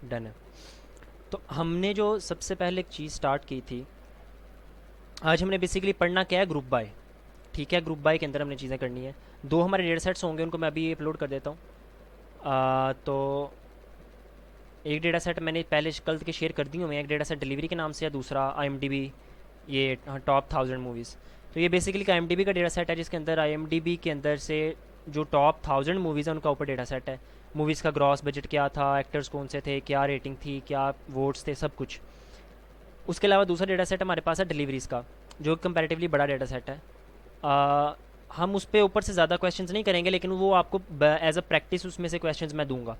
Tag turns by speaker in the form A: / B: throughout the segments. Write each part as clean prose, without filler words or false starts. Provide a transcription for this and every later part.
A: Done है। तो हमने जो सबसे पहले एक चीज़ स्टार्ट की थी, आज हमने बेसिकली पढ़ना क्या है, ग्रुप बाय। ठीक है, ग्रुप बाय के अंदर हमने चीज़ें करनी है। दो हमारे डेटा सेट्स होंगे, उनको मैं अभी अपलोड कर देता हूँ। तो एक डेटा सेट मैंने पहले कल के शेयर कर दी हूँ मैं, एक डेटा सेट डिलीवरी के नाम से है, दूसरा IMDb, ये टॉप 1000 मूवीज़। तो ये बेसिकली का IMDb का डेटा सेट है, जिसके अंदर IMDb के अंदर से जो टॉप 1000 मूवीज़ है उनका ऊपर डेटा सेट है। मूवीज़ का ग्रॉस बजट क्या था, एक्टर्स कौन से थे, क्या रेटिंग थी, क्या वोट्स थे, सब कुछ। उसके अलावा दूसरा डेटा सेट हमारे पास है डिलीवरीज़ का, जो कंपैरेटिवली बड़ा डेटा सेट है। आ, हम उस पर ऊपर से ज़्यादा क्वेश्चंस नहीं करेंगे, लेकिन वो आपको एज अ प्रैक्टिस उसमें से क्वेश्चंस मैं दूंगा।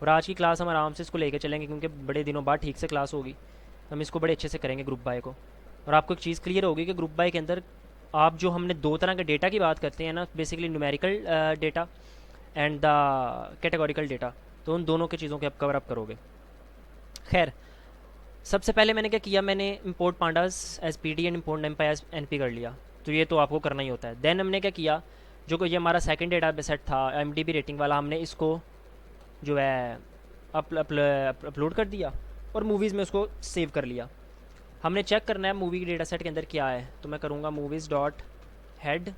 A: और आज की क्लास हम आराम से इसको लेके चलेंगे, क्योंकि बड़े दिनों बाद ठीक से क्लास होगी। हम इसको बड़े अच्छे से करेंगे ग्रुप बाय को। और आपको एक चीज़ क्लियर होगी कि ग्रुप बाय के अंदर आप जो हमने दो तरह के डेटा की बात करते हैं ना, basically numerical data and the categorical data, तो उन दोनों की चीज़ों के आप कवर अप करोगे। खैर, सबसे पहले मैंने क्या किया, मैंने import pandas as PD and import NumPy as NP कर लिया। तो ये तो आपको करना ही होता है। देन हमने क्या किया, जो कि ये हमारा सेकंड डेटा सेट था IMDb रेटिंग वाला, हमने इसको जो है अपलोड कर दिया और मूवीज़ में उसको सेव कर लिया। हमने चेक करना है मूवी के डेटा सेट के अंदर क्या है, तो मैं करूँगा मूवीज़ डॉट हेड,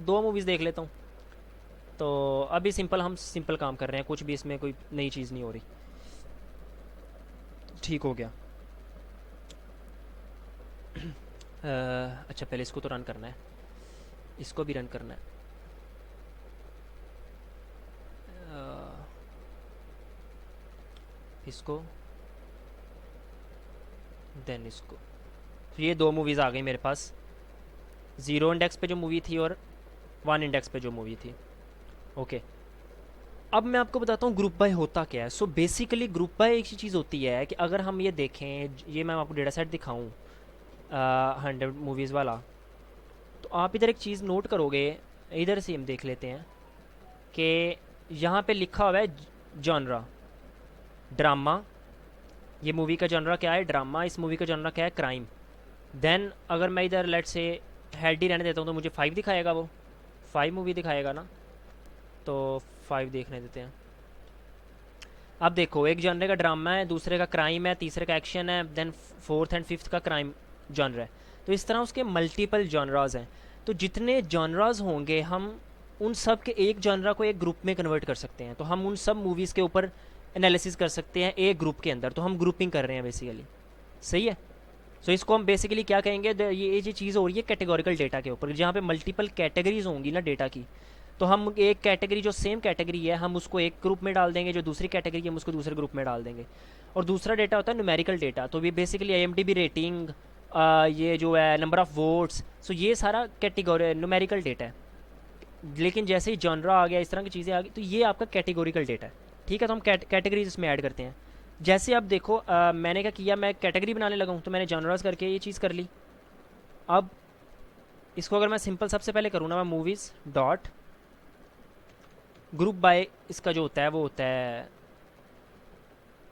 A: दो मूवीज़ देख लेता हूँ। तो अभी सिंपल, हम सिंपल काम कर रहे हैं, कुछ भी इसमें कोई नई चीज़ नहीं हो रही। ठीक हो गया। अच्छा, पहले इसको तो रन करना है, इसको भी रन करना है। इसको, देन इसको। तो ये दो मूवीज़ आ गई मेरे पास, ज़ीरो इंडेक्स पे जो मूवी थी और वन इंडेक्स पे जो मूवी थी। ओके, अब मैं आपको बताता हूँ ग्रुप बाय होता क्या है। सो बेसिकली ग्रुप बाय एक ही चीज़ होती है कि अगर हम ये देखें, ये मैं आपको डेटा सेट दिखाऊँ 100 मूवीज़ वाला, तो आप इधर एक चीज़ नोट करोगे, इधर से हम देख लेते हैं कि यहाँ पे लिखा हुआ है जॉनरा ड्रामा। ये मूवी का जॉनरा क्या है, ड्रामा। इस मूवी का जॉनरा क्या है, क्राइम। देन अगर मैं इधर लेट से हेड ही रहने देता हूँ, तो मुझे 5 दिखाएगा, वो 5 मूवी दिखाएगा ना। तो 5 देखने देते हैं। अब देखो, एक जॉनरे का ड्रामा है, दूसरे का क्राइम है, तीसरे का एक्शन है, देन फोर्थ एंड फिफ्थ का क्राइम जॉनर है। तो इस तरह उसके मल्टीपल जॉनराज हैं। तो जितने जॉनराज होंगे, हम उन सब के एक जॉनरा को एक ग्रुप में कन्वर्ट कर सकते हैं। तो हम उन सब मूवीज़ के ऊपर एनालिसिस कर सकते हैं एक ग्रुप के अंदर। तो हम ग्रुपिंग कर रहे हैं बेसिकली। सही है। सो इसको हम बेसिकली क्या कहेंगे, ये जो चीज़ हो रही है कैटेगोरिकल डेटा के ऊपर, जहाँ पे मल्टीपल कैटेगरीज होंगी ना डेटा की। तो हम एक कैटेगरी, जो सेम कैटेगरी है, हम उसको एक ग्रुप में डाल देंगे, जो दूसरी कैटेगरी है हम उसको दूसरे ग्रुप में डाल देंगे। और दूसरा डेटा होता है न्यूमेरिकल डेटा। तो ये बेसिकली IMDb रेटिंग, ये जो है नंबर ऑफ़ वोट्स, सो ये सारा कैटेगरी न्यूमेरिकल डेटा है। लेकिन जैसे ही जॉनरा आ गया, इस तरह की चीज़ें आ गई, तो ये आपका कैटेगोरिकल डेटा है। ठीक है, तो हम कैटेगरीज इसमें ऐड करते हैं। जैसे अब देखो, मैंने क्या किया, मैं कैटेगरी बनाने लगा हूँ, तो मैंने जॉनरास करके ये चीज़ कर ली। अब इसको अगर मैं सिंपल सबसे पहले करूँ ना, मैं मूवीज़ डॉट ग्रुप बाय, इसका जो होता है वो होता है,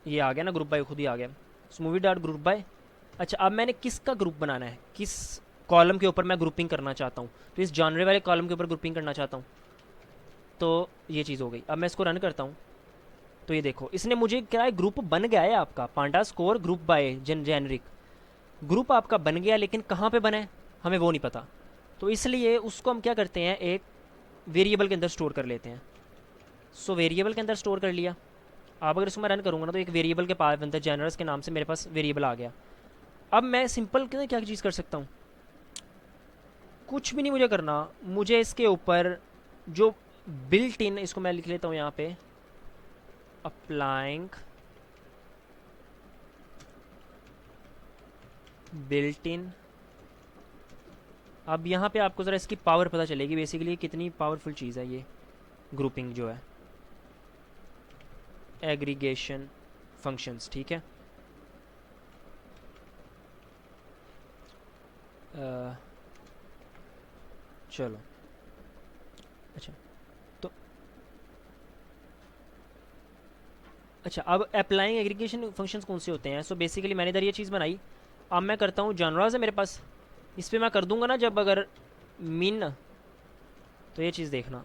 A: ये आ गया ना, ग्रुप बाय खुद ही आ गया, मूवी डॉट ग्रुप बाय। अच्छा, अब मैंने किसका ग्रुप बनाना है, किस कॉलम के ऊपर मैं ग्रुपिंग करना चाहता हूँ, तो इस जॉनरे वाले कॉलम के ऊपर ग्रुपिंग करना चाहता हूँ। तो ये चीज़ हो गई। अब मैं इसको रन करता हूँ, तो ये देखो, इसने मुझे क्या है, ग्रुप बन गया है आपका, panda score group by generic group आपका बन गया। लेकिन कहाँ पे बना है, हमें वो नहीं पता। तो इसलिए उसको हम क्या करते हैं, एक वेरिएबल के अंदर स्टोर कर लेते हैं। सो वेरिएबल के अंदर स्टोर कर लिया। अब अगर इसको मैं रन करूँगा ना, तो एक वेरिएबल के पास अंदर जनरल्स के नाम से मेरे पास वेरिएबल आ गया। अब मैं सिंपल क्या चीज़ कर सकता हूँ, कुछ भी नहीं मुझे करना। मुझे इसके ऊपर जो बिल्ट इन, इसको मैं लिख लेता हूँ यहाँ पे, अप्लाइंग बिल्ट इन। अब यहाँ पे आपको ज़रा इसकी पावर पता चलेगी बेसिकली कितनी पावरफुल चीज़ है ये ग्रुपिंग जो है, एग्रीगेशन फंक्शंस। ठीक है, अ, चलो। अच्छा, तो अच्छा, अब अप्लाइंग एग्रीगेशन फंक्शंस कौन से होते हैं। सो बेसिकली मैंने इधर ये चीज़ बनाई। अब मैं करता हूँ, जनरल्स है मेरे पास, इस पर मैं कर दूंगा ना जब अगर मीन, तो ये चीज़ देखना,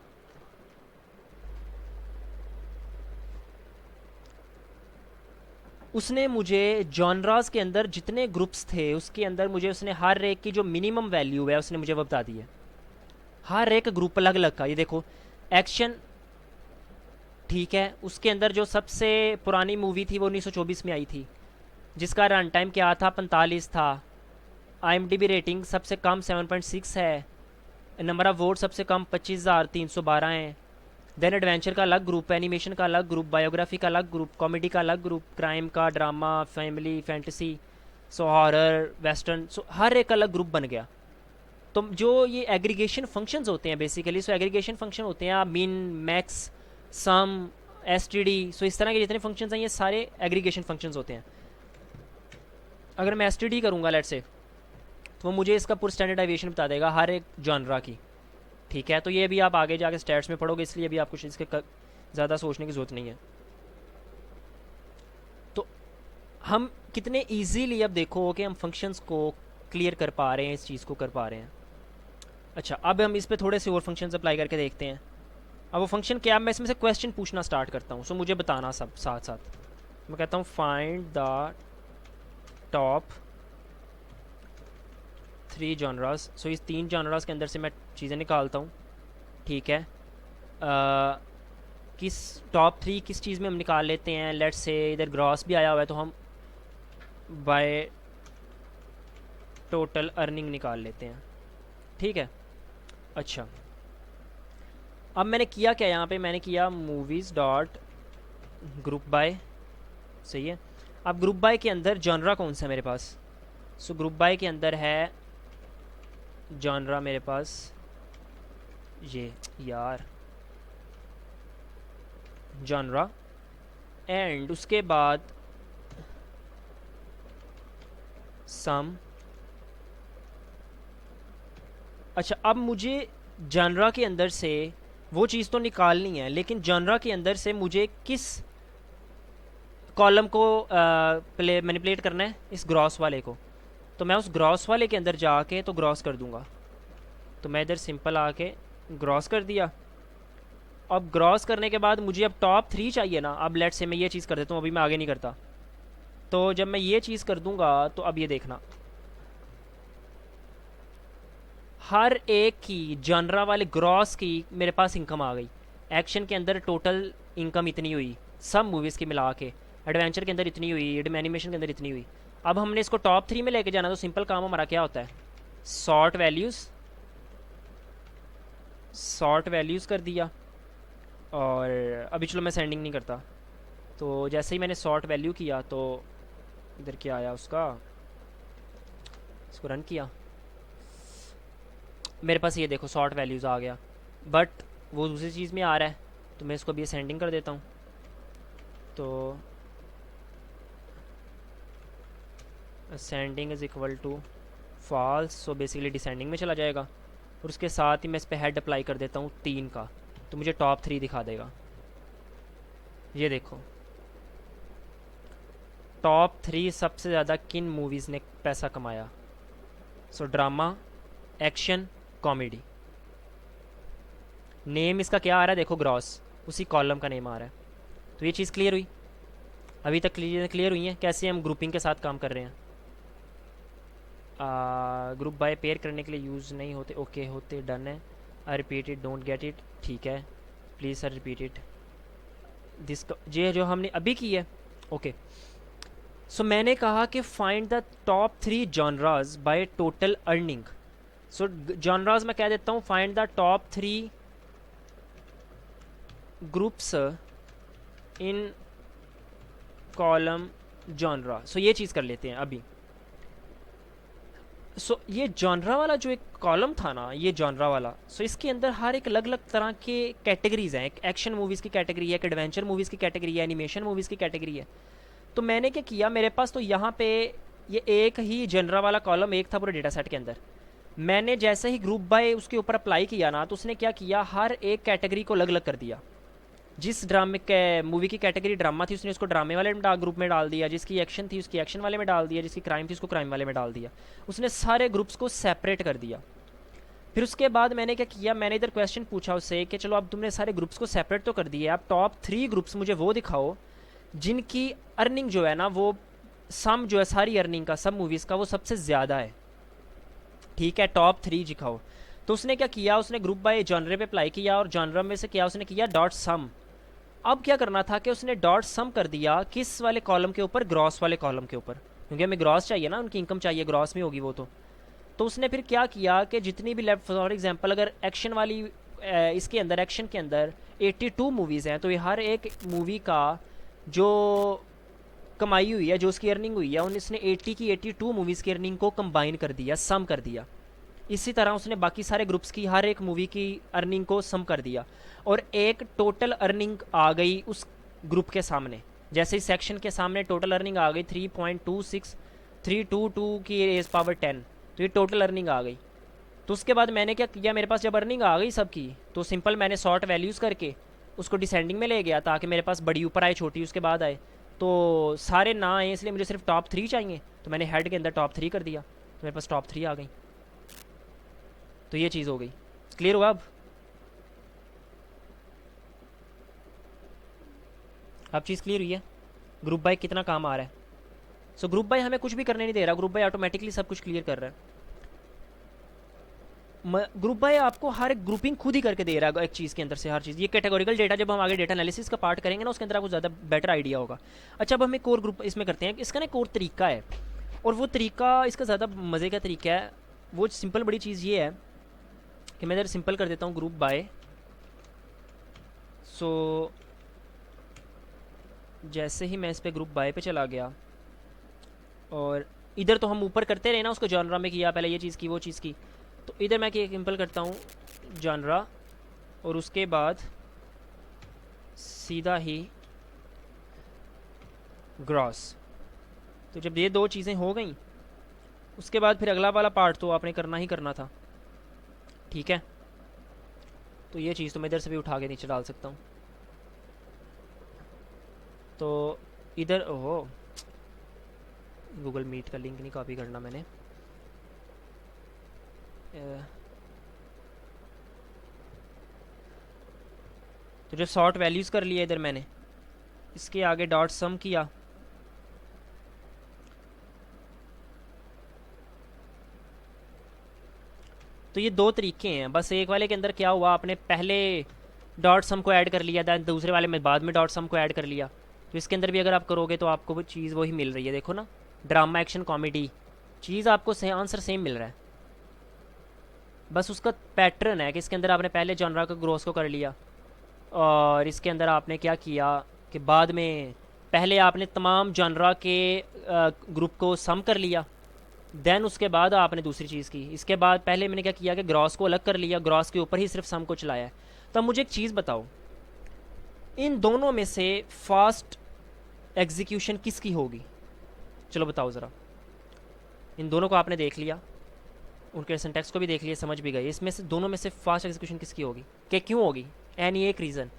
A: उसने मुझे जॉनरास के अंदर जितने ग्रुप्स थे उसके अंदर मुझे उसने हर एक की जो मिनिमम वैल्यू है उसने मुझे वो बता दी है, हर एक ग्रुप अलग अलग का। ये देखो, एक्शन, ठीक है, उसके अंदर जो सबसे पुरानी मूवी थी वो 1924 में आई थी, जिसका रन टाइम क्या था, 45 था। IMDb रेटिंग सबसे कम 7.6 है। नंबर ऑफ वोट सबसे कम 25,312 हैं। देन एडवेंचर का अलग ग्रुप, एनिमेशन का अलग ग्रुप, बायोग्राफी का अलग ग्रुप, कॉमेडी का अलग ग्रुप, क्राइम का, drama, family, fantasy, so horror, western, so हर एक अलग ग्रुप बन गया। तो जो ये एग्रीगेशन फंक्शंस होते हैं बेसिकली, सो एग्रीगेशन फंक्शन होते हैं मीन, मैक्स, सम, STD, सो इस तरह के जितने फंक्शंस हैं ये सारे एग्रीगेशन फंक्शंस होते हैं। अगर मैं STD करूँगा लेट से, तो वो मुझे इसका पूरा स्टैंडर्डाइजेशन बता देगा हर एक जॉनरा की, ठीक है। तो ये भी आप आगे जाके स्टैट्स में पढ़ोगे, इसलिए भी आपको इसके ज़्यादा सोचने की ज़रूरत नहीं है। तो हम कितने इजीली अब देखो कि हम फंक्शंस को क्लियर कर पा रहे हैं, इस चीज़ को कर पा रहे हैं। अच्छा, अब हम इस पे थोड़े से और फंक्शंस अप्लाई करके देखते हैं। अब वो फंक्शन क्या, मैं इसमें से क्वेश्चन पूछना स्टार्ट करता हूँ, सो मुझे बताना सब साथ साथ। मैं कहता हूँ फाइंड द टॉप 3 जॉनरास। सो इस 3 जॉनरास के अंदर से मैं चीज़ें निकालता हूँ, ठीक है। किस टॉप 3 किस चीज़ में हम निकाल लेते हैं, लेट्स से इधर ग्रॉस भी आया हुआ है तो हम बाय टोटल अर्निंग निकाल लेते हैं, ठीक है। अच्छा, अब मैंने किया क्या यहाँ पे, मैंने किया मूवीज़ डॉट ग्रुप बाय, सही है। अब ग्रुप बाय के अंदर जॉनरा कौन सा है मेरे पास, सो ग्रुप बाय के अंदर है जॉनरा मेरे पास ये, यार, जॉनरा, एंड उसके बाद सम। अच्छा, अब मुझे जॉनरा के अंदर से वो चीज़ तो निकालनी है, लेकिन जॉनरा के अंदर से मुझे किस कॉलम को प्ले मैनिपुलेट करना है, इस ग्रॉस वाले को। तो मैं उस ग्रॉस वाले के अंदर जाके तो ग्रॉस कर दूंगा। तो मैं इधर सिंपल आके ग्रॉस कर दिया। अब ग्रॉस करने के बाद मुझे अब टॉप 3 चाहिए ना। अब लेट से मैं ये चीज़ कर देता हूँ, अभी मैं आगे नहीं करता। तो जब मैं ये चीज़ कर दूंगा तो अब ये देखना, हर एक की जॉनरा वाले ग्रॉस की मेरे पास इनकम आ गई। एक्शन के अंदर टोटल इनकम इतनी हुई, सब मूवीज़ की मिला के। एडवेंचर के अंदर इतनी हुई, एनिमेशन के अंदर इतनी हुई। अब हमने इसको टॉप 3 में लेके जाना, तो सिंपल काम हमारा क्या होता है, सॉर्ट वैल्यूज़ कर दिया। और अभी चलो मैं सेंडिंग नहीं करता। तो जैसे ही मैंने सॉर्ट वैल्यू किया तो इधर क्या आया उसका, इसको रन किया, मेरे पास ये देखो सॉर्ट वैल्यूज़ आ गया, बट वो दूसरी चीज़ में आ रहा है। तो मैं इसको अभी सेंडिंग कर देता हूँ। तो ascending is equal to false, so basically descending में चला जाएगा। और उसके साथ ही मैं इस पर हेड अप्लाई कर देता हूँ 3 का, तो मुझे टॉप 3 दिखा देगा। ये देखो टॉप 3 सबसे ज़्यादा किन मूवीज़ ने पैसा कमाया। सो ड्रामा, एक्शन, कॉमेडी। नेम इसका क्या आ रहा है, देखो ग्रॉस, उसी कॉलम का नेम आ रहा है। तो ये चीज़ क्लियर हुई, अभी तक क्लियर हुई है कैसे हम ग्रुपिंग के साथ काम कर रहे हैं। ग्रुप बाय पेयर करने के लिए यूज़ नहीं होते, ओके होते, डन है। I repeat it, don't get it, ठीक है, please sir repeat it this, ये जो हमने अभी की है, ओके। सो मैंने कहा कि find the top 3 genres by total earning. So genres मैं कह देता हूँ find the top 3 groups in column genre. So ये चीज़ कर लेते हैं अभी। सो ये जॉनरा वाला जो एक कॉलम था ना, ये जॉनरा वाला, सो इसके अंदर हर एक अलग अलग तरह के कैटेगरीज हैं। एक एक्शन मूवीज़ की कैटेगरी है, एक एडवेंचर मूवीज़ की कैटेगरी है, एनिमेशन मूवीज़ की कैटेगरी है। तो मैंने क्या किया, मेरे पास तो यहाँ पे ये एक ही जनरा वाला कॉलम एक था पूरे डेटा सेट के अंदर। मैंने जैसे ही ग्रुप बाय उसके ऊपर अप्लाई किया ना, तो उसने क्या किया, हर एक कैटेगरी को अलग अलग कर दिया। जिस ड्रामे के मूवी की कैटेगरी ड्रामा थी उसने उसको ड्रामे वाले ग्रुप में डाल दिया, जिसकी एक्शन थी उसकी एक्शन वाले में डाल दिया, जिसकी क्राइम थी उसको क्राइम वाले में डाल दिया। उसने सारे ग्रुप्स को सेपरेट कर दिया। फिर उसके बाद मैंने क्या किया, मैंने इधर क्वेश्चन पूछा उससे कि चलो अब तुमने सारे ग्रुप्स को सेपरेट तो कर दिए, अब टॉप 3 ग्रुप्स मुझे वो दिखाओ जिनकी अर्निंग जो है ना वो सम जो है सारी अर्निंग का सब मूवीज़ का वो सबसे ज़्यादा है, ठीक है, टॉप 3 दिखाओ। तो उसने क्या किया, उसने ग्रुप बाय जॉनरे पे अप्लाई किया और जॉनरा में से क्या उसने किया डॉट सम। अब क्या करना था कि उसने डॉट सम कर दिया किस वाले कॉलम के ऊपर, ग्रॉस वाले कॉलम के ऊपर, क्योंकि हमें ग्रॉस चाहिए ना, उनकी इनकम चाहिए, ग्रॉस में होगी वो तो उसने फिर क्या किया कि जितनी भी लेफ्ट, फॉर एग्जांपल अगर एक्शन वाली इसके अंदर एक्शन के अंदर 82 मूवीज़ हैं, तो ये हर एक मूवी का जो कमाई हुई है, जो उसकी अर्निंग हुई है, उसने 80 की 82 मूवीज़ की अर्निंग को कंबाइन कर दिया, सम कर दिया। इसी तरह उसने बाकी सारे ग्रुप्स की हर एक मूवी की अर्निंग को सम कर दिया और एक टोटल अर्निंग आ गई उस ग्रुप के सामने। जैसे इस सेक्शन के सामने टोटल अर्निंग आ गई 3.26322 की रेज पावर 10, तो ये टोटल अर्निंग आ गई। तो उसके बाद मैंने क्या किया, मेरे पास जब अर्निंग आ गई सबकी, तो सिंपल मैंने शॉर्ट वैल्यूज़ करके उसको डिसेंडिंग में ले गया ताकि मेरे पास बड़ी ऊपर आए छोटी उसके बाद आए, तो सारे ना आए, इसलिए मुझे सिर्फ टॉप 3 चाहिए, तो मैंने हेड के अंदर टॉप 3 कर दिया, तो मेरे पास टॉप 3 आ गई। तो ये चीज़ हो गई। क्लियर हुआ अब चीज़ क्लियर हुई है ग्रुप बाय कितना काम आ रहा है। सो ग्रुप बाय हमें कुछ भी करने नहीं दे रहा, ग्रुप बाय ऑटोमेटिकली सब कुछ क्लियर कर रहा है। ग्रुप बाय आपको हर एक ग्रुपिंग खुद ही करके दे रहा है एक चीज़ के अंदर से हर चीज़। ये कैटेगोरिकल डेटा जब हम आगे डेटा एनालिसिस का पार्ट करेंगे ना, उसके अंदर आपको ज़्यादा बेटर आइडिया होगा। अच्छा, अब हम एक और ग्रुप इसमें करते हैं, इसका ना एक और तरीका है, और वो तरीका इसका ज़्यादा मज़े का तरीका है। वो सिंपल बड़ी चीज़ ये है कि मैं इधर सिंपल कर देता हूँ ग्रुप बाय। सो जैसे ही मैं इस पर ग्रुप बाय पे चला गया, और इधर तो हम ऊपर करते रहे ना, उसको जॉनरा में किया, पहले ये चीज़ की वो चीज़ की, तो इधर मैं क्या सिंपल करता हूँ जॉनरा, और उसके बाद सीधा ही ग्रॉस। तो जब ये दो चीज़ें हो गई, उसके बाद फिर अगला वाला पार्ट तो आपने करना ही करना था, ठीक है। तो ये चीज़ तो मैं इधर से भी उठा के नीचे डाल सकता हूँ। तो इधर ओहो, गूगल मीट का लिंक नहीं कॉपी करना मैंने, तो जो शॉर्ट वैल्यूज़ कर लिया इधर मैंने, इसके आगे डॉट सम किया, तो ये दो तरीके हैं बस। एक वाले के अंदर क्या हुआ, आपने पहले डॉट सम को ऐड कर लिया था, दूसरे वाले में बाद में डॉट सम को ऐड कर लिया। तो इसके अंदर भी अगर आप करोगे तो आपको वो चीज़ वही मिल रही है, देखो ना, ड्रामा एक्शन कॉमेडी चीज़ आपको आंसर सेम मिल रहा है, बस उसका पैटर्न है कि इसके अंदर आपने पहले जॉनरा को ग्रोस को कर लिया, और इसके अंदर आपने क्या किया कि बाद में पहले आपने तमाम जॉनरा के ग्रुप को सम कर लिया, देन उसके बाद आपने दूसरी चीज़ की। इसके बाद पहले मैंने क्या किया कि ग्रॉस को अलग कर लिया, ग्रॉस के ऊपर ही सिर्फ सम को चलाया है। तो अब मुझे एक चीज़ बताओ, इन दोनों में से फास्ट एग्जीक्यूशन किसकी होगी? चलो बताओ ज़रा। इन दोनों को आपने देख लिया, उनके सिंटैक्स को भी देख लिया, समझ भी गए, इसमें से दोनों में से फास्ट एग्जीक्यूशन किसकी होगी, कि क्यों होगी, एनी एक रीज़न।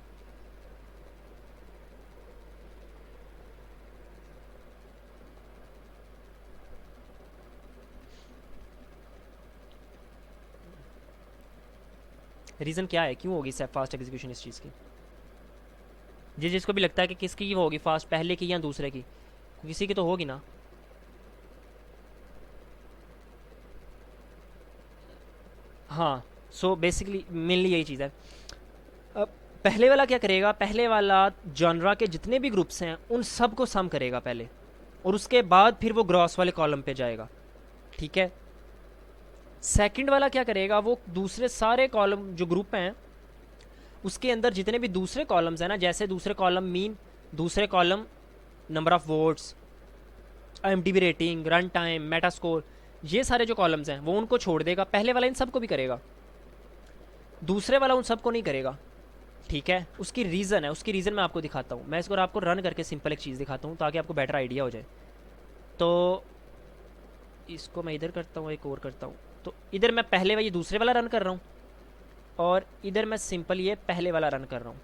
A: रीज़न क्या है, क्यों होगी फास्ट एग्जीक्यूशन इस चीज़ की? जिसको भी लगता है कि किसकी होगी फास्ट, पहले की या दूसरे की, किसी की तो होगी ना। हाँ, सो बेसिकली मेनली यही चीज़ है। अब पहले वाला क्या करेगा, पहले वाला जॉनरा के जितने भी ग्रुप्स हैं उन सब को सम करेगा पहले, और उसके बाद फिर वो ग्रॉस वाले कॉलम पे जाएगा, ठीक है। सेकंड वाला क्या करेगा, वो दूसरे सारे कॉलम जो ग्रुप हैं उसके अंदर जितने भी दूसरे कॉलम्स हैं ना, जैसे दूसरे कॉलम मीन, दूसरे column number of votes, IMDb rating, run time, Meta score, ये सारे जो कॉलम्स हैं वो उनको छोड़ देगा। पहले वाला इन सबको भी करेगा, दूसरे वाला उन सबको नहीं करेगा, ठीक है। उसकी रीज़न है, उसकी रीज़न मैं आपको दिखाता हूँ। मैं इसको आपको रन करके सिंपल एक चीज़ दिखाता हूँ ताकि आपको बेटर आइडिया हो जाए। तो इसको मैं इधर करता हूँ, एक और करता हूँ। तो इधर मैं पहले वाली दूसरे वाला रन कर रहा हूँ, और इधर मैं सिंपल ये पहले वाला रन कर रहा हूँ।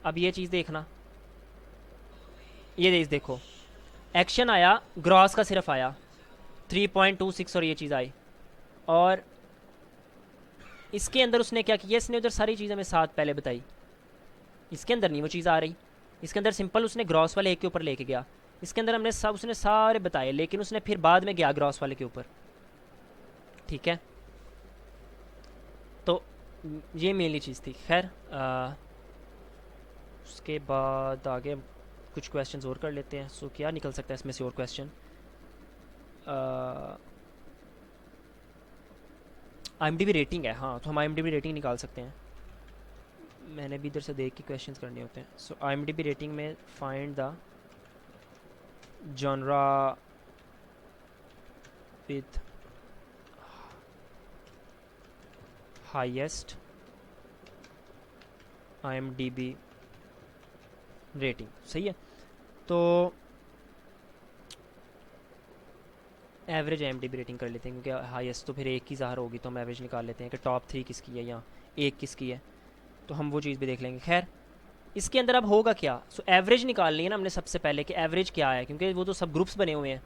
A: अब ये चीज़ देखना, ये देखो, एक्शन आया, ग्रॉस का सिर्फ आया 3.26 और ये चीज़ आई, और इसके अंदर उसने क्या किया, इसने उधर सारी चीज़ें मैं साथ पहले बताई, इसके अंदर नहीं वो चीज़ आ रही। इसके अंदर सिंपल उसने ग्रॉस वाले एक के ऊपर लेके गया। इसके अंदर हमने सब उसने सारे बताए, लेकिन उसने फिर बाद में गया ग्रॉस वाले के ऊपर। ठीक है, तो ये मेनली चीज़ थी। खैर उसके बाद आगे कुछ क्वेश्चंस और कर लेते हैं। सो क्या निकल सकता है इसमें से और क्वेश्चन? IMDb रेटिंग है, हाँ, तो हम IMDb रेटिंग निकाल सकते हैं। मैंने भी इधर से देख के क्वेश्चंस करने होते हैं। सो IMDb रेटिंग में find the genre with highest IMDb rating. सही है, तो एवरेज IMDb रेटिंग कर लेते हैं, क्योंकि हाईएस्ट तो फिर एक की ज़ाहिर होगी, तो हम एवरेज निकाल लेते हैं कि टॉप 3 किसकी है या एक किसकी है, तो हम वो चीज़ भी देख लेंगे। खैर इसके अंदर अब होगा क्या? सो एवरेज निकालनी है ना हमने सबसे पहले कि एवरेज क्या है, क्योंकि वो तो सब ग्रुप्स बने हुए हैं।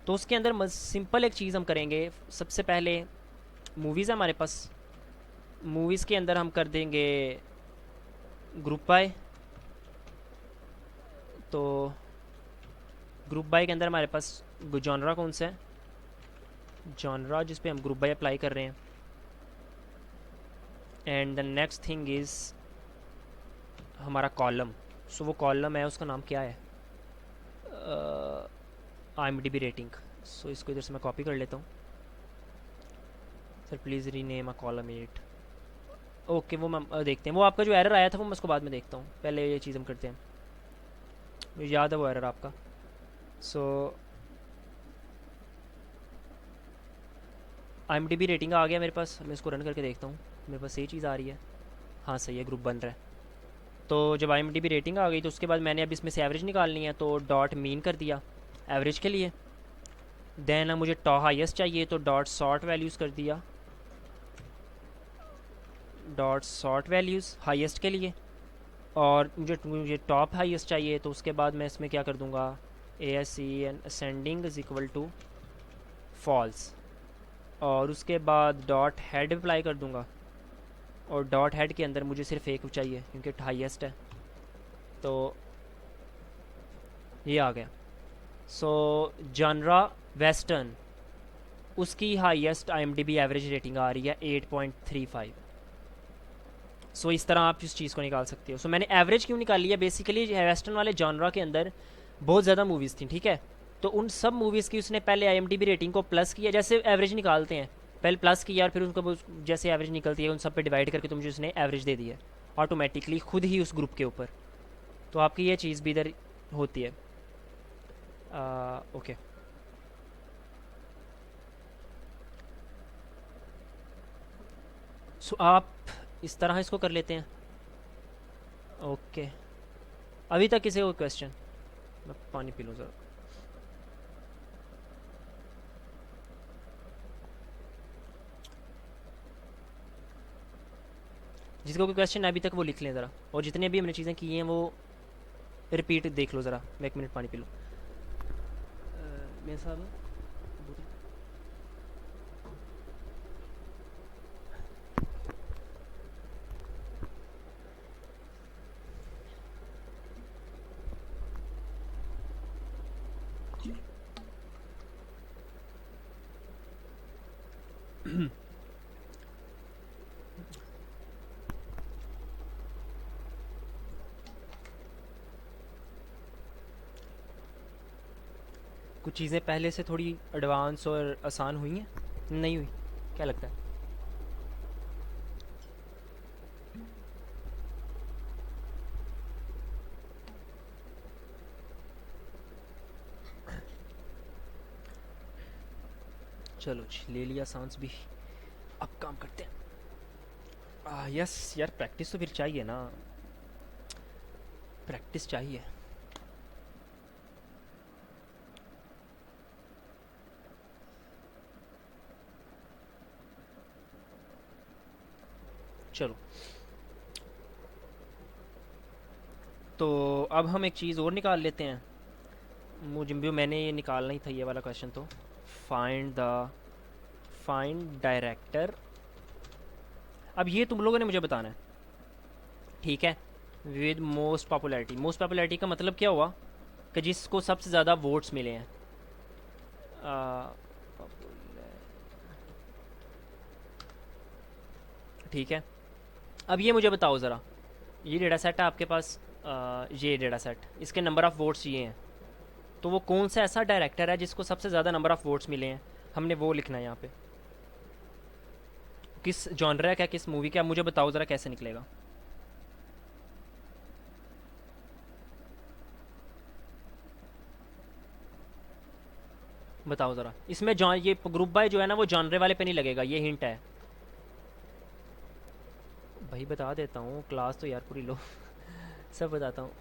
A: तो उसके अंदर सिंपल एक चीज़ हम करेंगे। सबसे पहले मूवीज़ है हमारे पास, मूवीज़ के अंदर हम कर देंगे ग्रुप बाय। तो ग्रुप बाय के अंदर हमारे पास जॉनरा कौन सा है? जॉनरा जिस पे हम ग्रुप बाय अप्लाई कर रहे हैं। And the next thing is हमारा कॉलम। सो वो कॉलम है, उसका नाम क्या है? IMDb rating. सो इसको इधर से मैं कॉपी कर लेता हूँ। Sir please rename a column 8। Okay, वो मैं देखते हैं। वो आपका जो एरर आया था वो मैं उसको बाद में देखता हूँ, पहले ये चीज़ हम करते हैं। मुझे याद है वो एरर आपका। सो IMDb रेटिंग आ गया मेरे पास। मैं इसको रन करके देखता हूँ, मेरे पास सही चीज़ आ रही है। हाँ सही है, ग्रुप बन रहा है। तो जब IMDb रेटिंग आ गई तो उसके बाद मैंने अब इसमें से एवरेज निकालनी है, तो डॉट मीन कर दिया एवरेज के लिए। देन मुझे हाईएस्ट चाहिए, तो डॉट सॉर्ट वैल्यूज़ कर दिया, डॉट सॉर्ट वैल्यूज़ हाईएस्ट के लिए। और मुझे टॉप हाईएस्ट चाहिए, तो उसके बाद मैं इसमें क्या कर दूँगा, ASC and ascending is equal to false. और उसके बाद डॉट हेड अप्लाई कर दूँगा, और डॉट हेड के अंदर मुझे सिर्फ एक चाहिए क्योंकि हाईएस्ट है, तो ये आ गया। सो जानरा वेस्टर्न, उसकी हाईएस्ट IMDb एवरेज रेटिंग आ रही है 8.35। सो इस तरह आप इस चीज़ को निकाल सकते हो। सो मैंने एवरेज क्यों निकाली है? बेसिकली वेस्टर्न वाले जॉनरा के अंदर बहुत ज़्यादा मूवीज़ थी, ठीक है, तो उन सब मूवीज़ की उसने पहले IMDb रेटिंग को प्लस किया, जैसे एवरेज निकालते हैं, पहले प्लस किया और फिर उनको जैसे एवरेज निकलती है उन सब पे डिवाइड करके तो मुझे उसने एवरेज दे दी है ऑटोमेटिकली खुद ही उस ग्रुप के ऊपर। तो आपकी ये चीज़ भी इधर होती है। ओके, सो आप इस तरह इसको कर लेते हैं। ओके, अभी तक किसी को क्वेश्चन? मैं पानी पी लूँ ज़रा। जिसका कोई क्वेश्चन है अभी तक वो लिख लें ज़रा, और जितने भी हमने चीज़ें की हैं वो रिपीट देख लो ज़रा। मैं 1 मिनट पानी पी लूँ। मेरे साहब कुछ चीज़ें पहले से थोड़ी एडवांस और आसान हुई हैं, नहीं हुई? क्या लगता है? चलो जी, ले लिया सांस भी, अब काम करते हैं। यस यार, प्रैक्टिस तो फिर चाहिए ना, प्रैक्टिस चाहिए। चलो, तो अब हम एक चीज़ और निकाल लेते हैं। मुझे भी मैंने ये निकालना ही था ये वाला क्वेश्चन। तो फाइंड डायरेक्टर। अब ये तुम लोगों ने मुझे बताना है, ठीक है? विद मोस्ट पॉपुलैरिटी का मतलब क्या हुआ कि जिसको सबसे ज़्यादा वोट्स मिले हैं। ठीक है, अब ये मुझे बताओ ज़रा, ये डेटा सेट है आपके पास, ये डेटा सेट, इसके नंबर ऑफ़ वोट्स ये हैं, तो वो कौन सा ऐसा डायरेक्टर है जिसको सबसे ज़्यादा नंबर ऑफ़ वोट्स मिले हैं, हमने वो लिखना है यहाँ पे। किस जॉनर का, किस मूवी का, मुझे बताओ ज़रा कैसे निकलेगा। बताओ ज़रा, इसमें जॉन ये ग्रुप बाय जो है ना वो जॉनरे वाले पे नहीं लगेगा, ये हिंट है भाई, बता देता हूँ, क्लास तो यार पूरी लो सब बताता हूँ।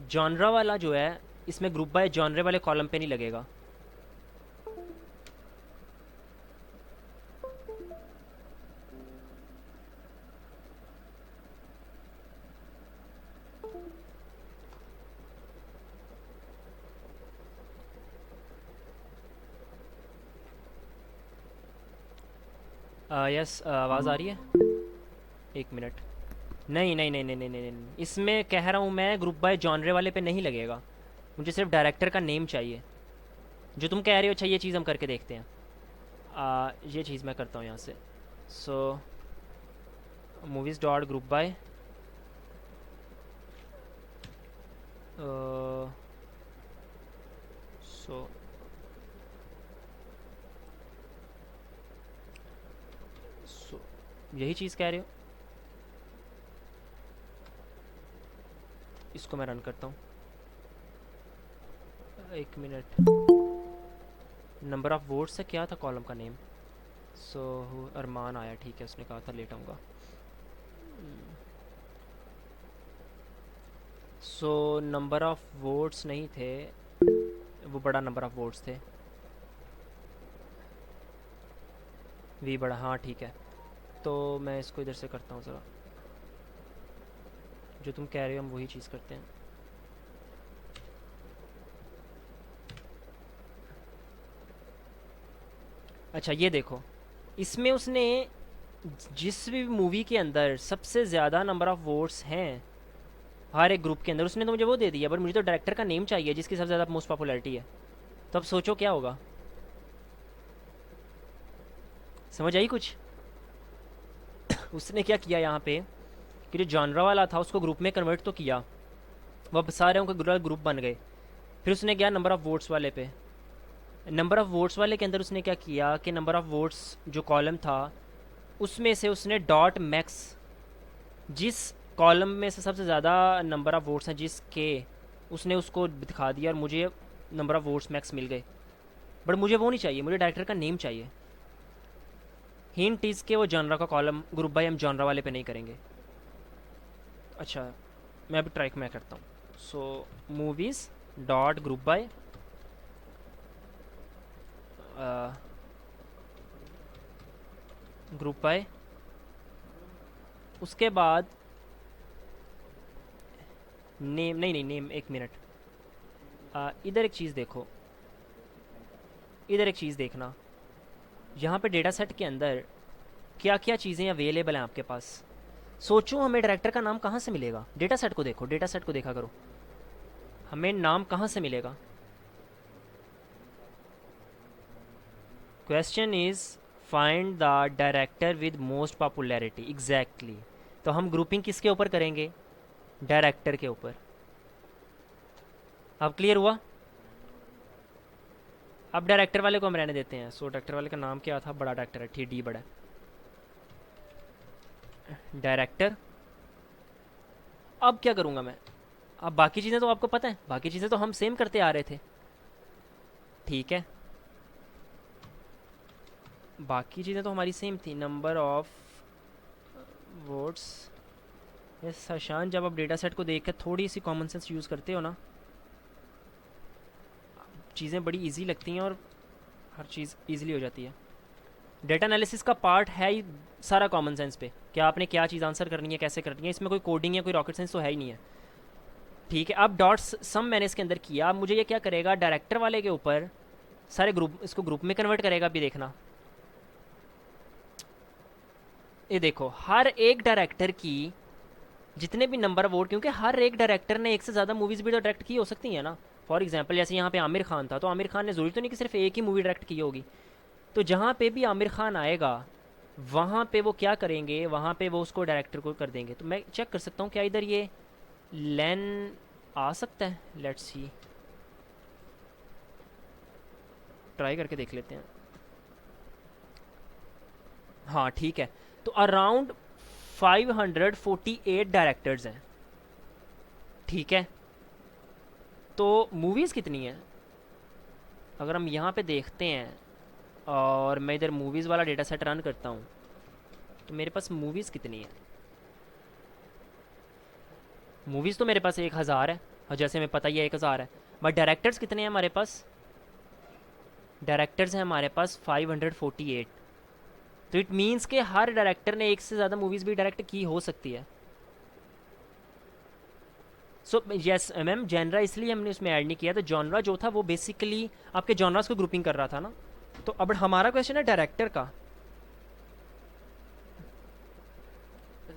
A: जॉनरा वाला जो है इसमें ग्रुप बाय जॉनरे वाले कॉलम पे नहीं लगेगा। यस, आवाज़ आ रही है, एक मिनट। नहीं नहीं नहीं नहीं नहीं नहीं नहीं, इसमें कह रहा हूँ मैं, ग्रुप बाय जॉनरे वाले पे नहीं लगेगा, मुझे सिर्फ डायरेक्टर का नेम चाहिए। जो तुम कह रहे हो, अच्छा ये चीज़ हम करके देखते हैं। ये चीज़ मैं करता हूँ यहाँ से। सो मूवीज़ डॉट ग्रुप बाय, सो सो यही चीज़ कह रहे हो, इसको मैं रन करता हूँ, एक मिनट। नंबर ऑफ़ वोट्स से क्या था कॉलम का नेम, सो अरमान आया, ठीक है, उसने कहा था लेट आऊँगा। सो नंबर ऑफ़ वोट्स नहीं थे, वो बड़ा नंबर ऑफ़ वोट्स थे, वी बड़ा, हाँ ठीक है। तो मैं इसको इधर से करता हूँ ज़रा, जो तुम कह रहे हो हम वही चीज़ करते हैं। अच्छा ये देखो, इसमें उसने जिस भी मूवी के अंदर सबसे ज़्यादा नंबर ऑफ़ वोट्स हैं हर एक ग्रुप के अंदर, उसने तो मुझे वो दे दिया, बट मुझे तो डायरेक्टर का नेम चाहिए जिसकी सबसे ज़्यादा मोस्ट पॉपुलैरिटी है। तो अब सोचो क्या होगा, समझ आई कुछ? उसने क्या किया यहाँ पे कि जो जॉनरा वाला था उसको ग्रुप में कन्वर्ट तो किया, वह सारे उनके ग्रुप बन गए। फिर उसने गया नंबर ऑफ़ वोट्स वाले पे, नंबर ऑफ़ वोट्स वाले के अंदर उसने क्या किया कि नंबर ऑफ़ वोट्स जो कॉलम था उसमें से उसने डॉट मैक्स, जिस कॉलम में से सबसे ज़्यादा नंबर ऑफ़ वोट्स हैं जिसके, उसने उसको दिखा दिया और मुझे नंबर ऑफ़ वोट्स मैक्स मिल गए। बट मुझे वो नहीं चाहिए, मुझे डायरेक्टर का नेम चाहिए। हिंट इज़ के वो जॉनरा का कॉलम ग्रुप बाय हम जॉनरा वाले पे नहीं करेंगे। अच्छा मैं अभी ट्राई मैं करता हूँ। So movies dot group by, group by, उसके बाद नेम, नहीं नहीं नेम, एक मिनट। इधर एक चीज़ देखो, इधर एक चीज़ देखना, यहाँ पे डेटा सेट के अंदर क्या क्या चीज़ें अवेलेबल हैं आपके पास। सोचो हमें डायरेक्टर का नाम कहाँ से मिलेगा, डेटा सेट को देखो, डेटा सेट को देखा करो, हमें नाम कहाँ से मिलेगा। Question is find the director with most popularity, exactly. तो हम ग्रुपिंग किसके ऊपर करेंगे, डायरेक्टर के ऊपर। अब क्लियर हुआ? अब डायरेक्टर वाले को हम रहने देते हैं। सो डायरेक्टर वाले का नाम क्या था, बड़ा डायरेक्टर है, ठीक, डी बड़ा डायरेक्टर। अब क्या करूँगा मैं, अब बाकी चीज़ें तो आपको पता है, बाकी चीज़ें तो हम सेम करते आ रहे थे, ठीक है, बाकी चीज़ें तो हमारी सेम थी। नंबर ऑफ वोट्स, ये शशान, जब आप डेटा सेट को देख कर थोड़ी सी कॉमन सेंस यूज़ करते हो ना, चीज़ें बड़ी इजी लगती हैं और हर चीज़ इजीली हो जाती है। डेटा एनालिसिस का पार्ट है ही सारा कॉमन सेंस पे, क्या आपने क्या चीज़ आंसर करनी है, कैसे करनी है, इसमें कोई कोडिंग या कोई रॉकेट साइंस तो है ही नहीं है, ठीक है। अब डॉट्स सम मैंने इसके अंदर किया, अब मुझे ये क्या करेगा, डायरेक्टर वाले के ऊपर सारे ग्रुप, इसको ग्रुप में कन्वर्ट करेगा। अभी देखना, ये देखो हर एक डायरेक्टर की जितने भी नंबर ऑफ वोट, क्योंकि हर एक डायरेक्टर ने एक से ज़्यादा मूवीज़ भी तो डायरेक्ट की हो सकती है ना। फॉर एग्जांपल जैसे यहाँ पे आमिर खान था, तो आमिर खान ने ज़रूरी तो नहीं कि सिर्फ एक ही मूवी डायरेक्ट की होगी। तो जहाँ पे भी आमिर खान आएगा वहाँ पे वो क्या करेंगे, वहाँ पे वो उसको डायरेक्टर को कर देंगे। तो मैं चेक कर सकता हूँ क्या इधर ये लेन आ सकता है। लेट्स सी, ट्राई करके देख लेते हैं। हाँ ठीक है। तो अराउंड 548 डायरेक्टर्स हैं। ठीक है, तो मूवीज़ कितनी हैं अगर हम यहाँ पे देखते हैं, और मैं इधर मूवीज़ वाला डेटा सेट रन करता हूँ, तो मेरे पास मूवीज़ कितनी है। मूवीज़ तो मेरे पास 1000 है, और जैसे हमें पता ही है 1000 है। बट डायरेक्टर्स कितने हैं हमारे पास? डायरेक्टर्स हैं हमारे पास 548। तो इट मीन्स के हर डायरेक्टर ने एक से ज़्यादा मूवीज़ भी डायरेक्ट की हो सकती है। सो यस मैम, जॉनरा इसलिए हमने उसमें ऐड नहीं किया। तो जॉनरा जो था वो बेसिकली आपके जॉनरास को ग्रुपिंग कर रहा था ना। तो अब हमारा क्वेश्चन है डायरेक्टर का।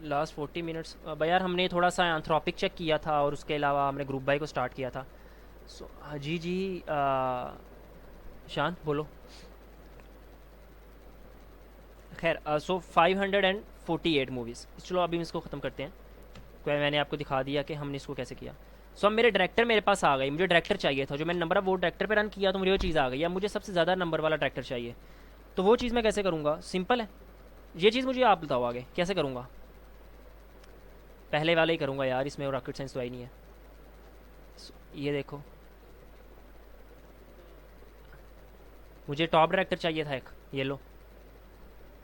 A: लास्ट 40 मिनट्स भाई यार, हमने थोड़ा सा एंथ्रोपिक चेक किया था, और उसके अलावा हमने ग्रुप बाय को स्टार्ट किया था। सो हाँ जी जी, शांत बोलो। खैर, सो 548 मूवीज़, चलो अभी हम इसको ख़त्म करते हैं। कोई, मैंने आपको दिखा दिया कि हमने इसको कैसे किया। सो अब मेरे डायरेक्टर मेरे पास आ गई। मुझे डायरेक्टर चाहिए था, जो मैंने नंबर ऑफ वोट डायरेक्टर पे रन किया तो मुझे वो चीज़ आ गई। अब मुझे सबसे ज़्यादा नंबर वाला डायरेक्टर चाहिए। तो वो चीज़ मैं कैसे करूँगा? सिंपल है, ये चीज़ मुझे आप बताओ आगे कैसे करूँगा। पहले वाला ही करूँगा यार, इसमें रॉकेट साइंस तो आई नहीं है। ये देखो, मुझे टॉप डायरेक्टर चाहिए था एक, ये लो,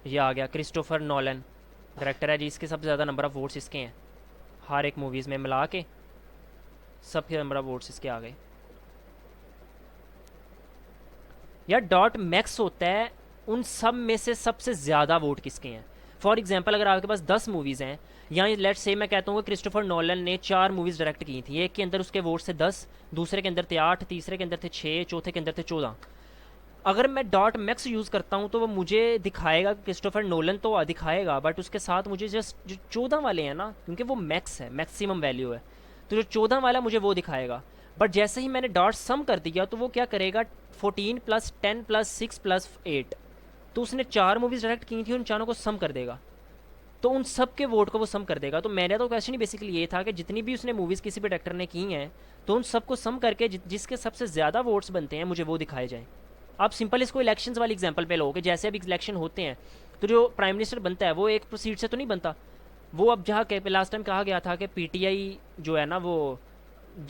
A: ये आ गया। क्रिस्टोफर नॉलन डायरेक्टर है जी, इसके सबसे ज़्यादा नंबर ऑफ वोट्स इसके हैं। हर एक मूवीज़ में मिला के सबके नंबर ऑफ वोट्स इसके आ गए। यार डॉट मैक्स होता है उन सब में से सबसे ज़्यादा वोट किसके हैं। फॉर एग्जांपल अगर आपके पास 10 मूवीज़ हैं, या लेट्स से मैं कहता हूँ कि क्रिस्टोफर नॉलन ने 4 मूवीज़ डायरेक्ट की थी, एक के अंदर उसके वोट से 10, दूसरे के अंदर थे 8, तीसरे के अंदर थे 6, चौथे के अंदर थे 14। अगर मैं डॉट मैक्स यूज़ करता हूँ तो वो मुझे दिखाएगा कि क्रिस्टोफर नोलन तो दिखाएगा, बट उसके साथ मुझे जस्ट जो 14 वाले हैं ना, क्योंकि वो मैक्स है, मैक्सिमम वैल्यू है, तो जो 14 वाला मुझे वो दिखाएगा। बट जैसे ही मैंने डॉट सम कर दिया तो वो क्या करेगा, 14 प्लस 10 प्लस 6 प्लस 8, तो उसने 4 मूवीज़ डायरेक्ट की थी, उन चारों को सम कर देगा। तो उन सब के वोट को वो सम कर देगा। तो मेरा तो क्वेश्चन ही बेसिकली ये था कि जितनी भी उसने मूवीज़ किसी भी डायरेक्टर ने की हैं, तो उन सबको सम करके जिसके सबसे ज़्यादा वोट्स बनते हैं मुझे वो दिखाए जाएँ। आप सिंपल इसको इलेक्शंस वाली एग्जांपल पे लो कि जैसे अब इलेक्शन होते हैं, तो जो प्राइम मिनिस्टर बनता है वो एक सीट से तो नहीं बनता। वो अब जहाँ लास्ट टाइम कहा गया था कि पीटीआई जो है ना वो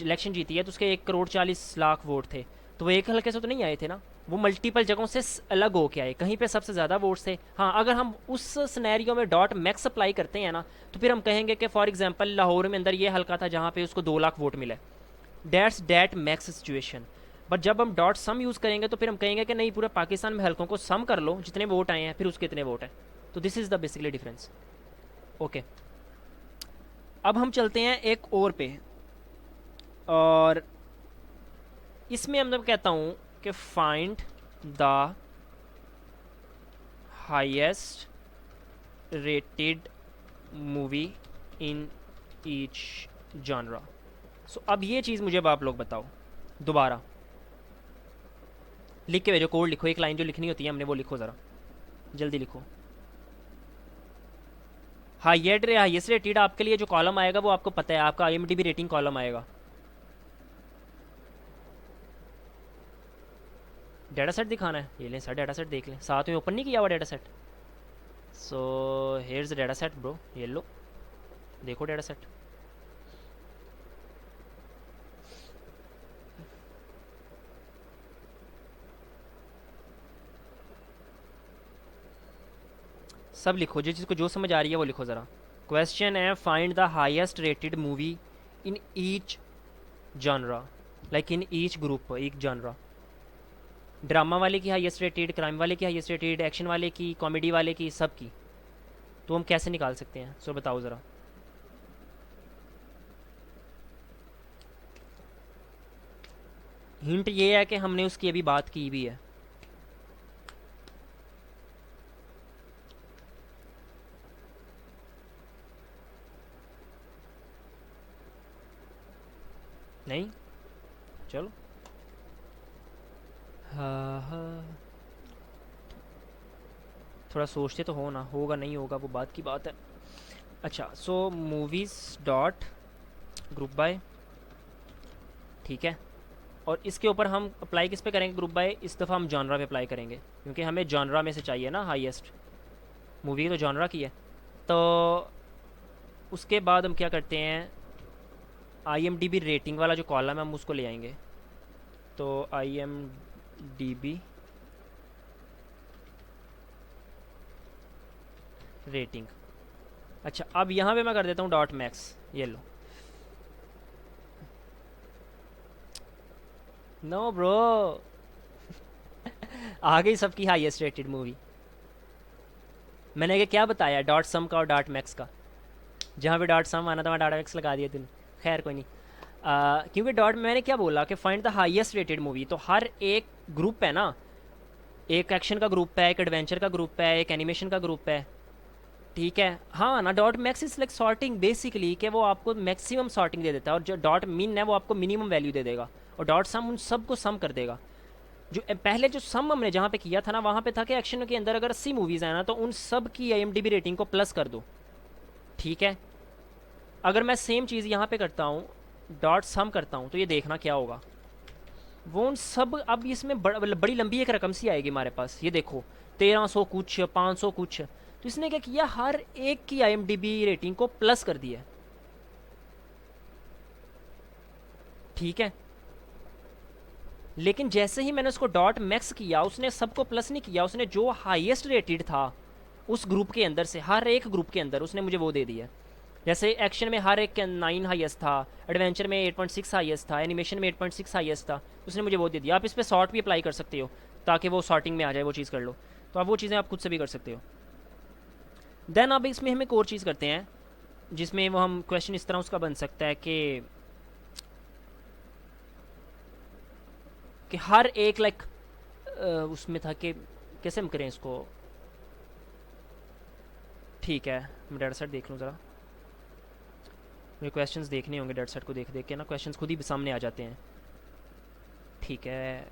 A: इलेक्शन जीती है, तो उसके 1,40,40,00,000 वोट थे, तो वो एक हल्के से तो नहीं आए थे ना, वो मल्टीपल जगहों से अलग हो के आए, कहीं पे सबसे ज़्यादा वोट्स थे। हाँ, अगर हम उस सिनेरियो में डॉट मैक्स अप्लाई करते हैं ना, तो फिर हम कहेंगे कि फॉर एग्जांपल लाहौर में अंदर ये हल्का था जहाँ पे उसको 2 लाख वोट मिले, that's that max situation. But जब हम डॉट सम यूज़ करेंगे तो फिर हम कहेंगे कि नहीं, पूरा पाकिस्तान में हल्कों को सम कर लो, जितने वोट आए हैं फिर उसके इतने वोट हैं। तो this is the basically difference. Okay, अब हम चलते हैं एक और पे, और इसमें मैं कहता हूँ कि find the highest rated movie in each genre. So अब ये चीज़ मुझे अब आप लोग बताओ, दोबारा लिख के भेजो, कोड लिखो, एक लाइन जो लिखनी होती है हमने वो लिखो, ज़रा जल्दी लिखो। हाईएस्ट रेटेड आपके लिए जो कॉलम आएगा वो आपको पता है, आपका आईएमडीबी रेटिंग कॉलम आएगा। डाटा सेट दिखाना है, ये लें सर, डाटा सेट देख लें, साथ में ओपन नहीं किया हुआ data set. So hairs the data set bro, ये लो, देखो डाटा सेट। सब लिखो, जिस जिसको जो समझ आ रही है वो लिखो ज़रा। क्वेश्चन है find the highest rated movie in each genre, like in each group, एक जॉनरा। ड्रामा वाले की हाईएस्ट रेटेड, क्राइम वाले की हाईएस्ट रेटेड, एक्शन वाले की, कॉमेडी वाले की, सब की। तो हम कैसे निकाल सकते हैं, सो बताओ ज़रा। हिंट ये है कि हमने उसकी अभी बात की भी है। नहीं, चलो। हाँ हाँ, थोड़ा सोचते तो हो ना, होगा नहीं होगा वो बात की बात है। अच्छा, सो मूवीज़ डॉट ग्रुप बाय, ठीक है। और इसके ऊपर हम अप्लाई किस पे करेंगे ग्रुप बाय? इस दफ़ा हम जॉनरा पे अप्लाई करेंगे, क्योंकि हमें जॉनरा में से चाहिए ना हाईएस्ट। मूवी तो जॉनरा की है। तो उसके बाद हम क्या करते हैं, IMDb रेटिंग वाला जो कॉलम है हम उसको ले आएंगे। तो IMDb रेटिंग। अच्छा, अब यहाँ पे मैं कर देता हूँ डॉट मैक्स, ये लो। नो ब्रो, आ गई सबकी हाईएस्ट रेटेड मूवी। मैंने क्या बताया डॉट सम का और डॉट मैक्स का? जहाँ पे डॉट सम आना था वहाँ डॉट मैक्स लगा दिया तूने। खैर कोई नहीं। क्योंकि डॉट मैंने क्या बोला कि find the highest rated movie, तो हर एक ग्रुप है ना, एक एक्शन का ग्रुप है, एक एडवेंचर का ग्रुप है, एक एनिमेशन का ग्रुप है, ठीक है। हाँ ना, dot max is like sorting basically, कि वो आपको मैक्सिमम सॉर्टिंग दे देता है, और जो डॉट मिन है वो आपको मिनिमम वैल्यू दे देगा, और डॉट सम उन सबको सम कर देगा। जो पहले जो सम हमने जहाँ पे किया था ना, वहाँ पे था कि एक्शन के अंदर अगर 80 मूवीज़ हैं ना, तो उन सब की IMDb रेटिंग को प्लस कर दो, ठीक है। अगर मैं सेम चीज़ यहाँ पे करता हूँ, डॉट सम करता हूँ, तो ये देखना क्या होगा। वो उन सब, अब इसमें बड़ी लंबी एक रकम सी आएगी हमारे पास, ये देखो 1300 कुछ, 500 कुछ। तो इसने क्या किया, हर एक की IMDb रेटिंग को प्लस कर दिया, ठीक है। लेकिन जैसे ही मैंने उसको डॉट मैक्स किया, उसने सबको प्लस नहीं किया, उसने जो हाईएस्ट रेटेड था उस ग्रुप के अंदर से, हर एक ग्रुप के अंदर उसने मुझे वो दे दिया। जैसे एक्शन में हर एक के 9 हाईएस्ट था, एडवेंचर में 8.6 हाईएस्ट था, एनिमेशन में 8.6 हाईएस्ट था, उसने मुझे वो दे दिया। आप इस पर सॉर्ट भी अप्लाई कर सकते हो, ताकि वो सॉर्टिंग में आ जाए, वो चीज़ कर लो। तो आप वो चीज़ें आप खुद से भी कर सकते हो। देन अब इसमें हम एक और चीज़ करते हैं, जिसमें वो हम क्वेश्चन इस तरह उसका बन सकता है कि हर एक लाइक उसमें था कि कैसे हम करें इसको। ठीक है, मैं डेटा सेट देख लूँ ज़रा, मुझे क्वेश्चंस देखने होंगे, डेटा सेट को देख देख के ना क्वेश्चंस खुद ही सामने आ जाते हैं। ठीक है,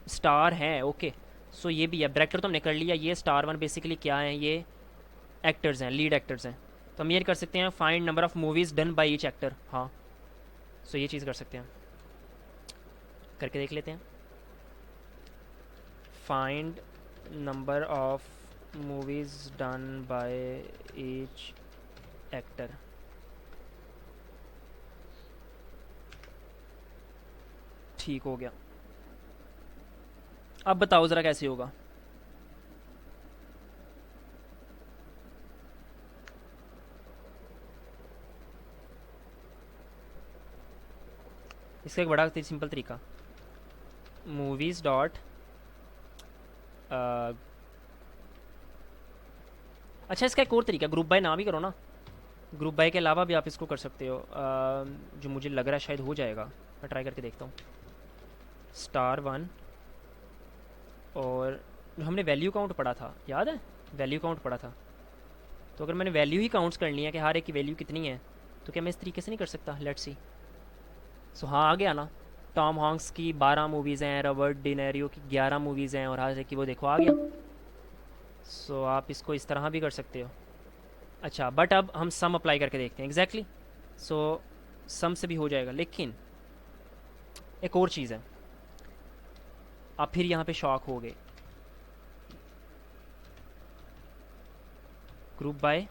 A: स्टार है, ओके। सो ये भी है, ब्रैकेट तो हमने कर लिया। ये स्टार वन बेसिकली क्या है, ये एक्टर्स हैं, लीड एक्टर्स हैं। तो हम ये कर सकते हैं, find number of movies done by each actor. हाँ, सो ये चीज़ कर सकते हैं, करके देख लेते हैं। Find number of movies done by each actor. ठीक हो गया। अब बताओ ज़रा कैसे होगा। इसका एक बड़ा सिंपल तरीका, मूवीज़ डॉट अच्छा, इसका एक और तरीका, ग्रुप बाय ना भी करो ना, ग्रुप बाय के अलावा भी आप इसको कर सकते हो। जो मुझे लग रहा है शायद हो जाएगा, मैं ट्राई करके देखता हूँ। स्टार वन, और जो हमने वैल्यू काउंट पढ़ा था, याद है, वैल्यू काउंट पढ़ा था। तो अगर मैंने वैल्यू ही काउंट्स करनी है कि हर एक की वैल्यू कितनी है, तो क्या मैं इस तरीके से नहीं कर सकता? Let's see. सो हाँ, आ गया ना। टॉम हॉन्क्स की 12 मूवीज़ हैं, रॉबर्ट डिनेरियो की 11 मूवीज़ हैं, और हर एक की वो देखो आ गया। सो आप इसको इस तरह भी कर सकते हो। अच्छा, बट अब हम सम अप्लाई करके देखते हैं। एग्जैक्टली, सो सम से भी हो जाएगा, लेकिन एक और चीज़ है। आप फिर यहाँ पे शॉक हो गए। Group by